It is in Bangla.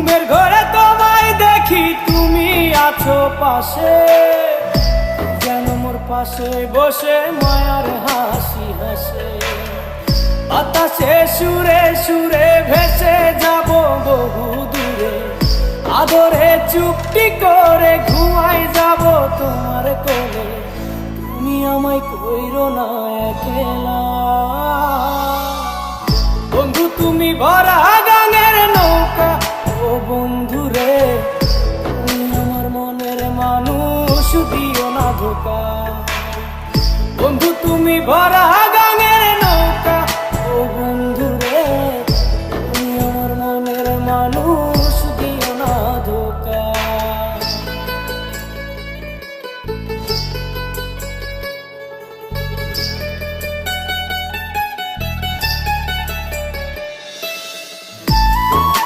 ঘুমের ঘরে তোমায় দেখি তুমি আছো পাশে, যেন মোর পাশে বসে মায়ার হাসি হাসে। বাতাসে সুরে সুরে ভেসে যাব বহু দূরে, আদরে চুপটি করে ঘুমাই যাব তোমার কোলে। তুমি আমায় কইরো না একলা বন্ধু, তুমি ভরা গানের নৌকা। ও বন্ধু রে, তুমি আমার মনের মানুষ, দিও না ধোকা। বন্ধু তুমি ভরা গানের নৌকা। ও বন্ধু রে, তুমি আমার মনের মানুষ।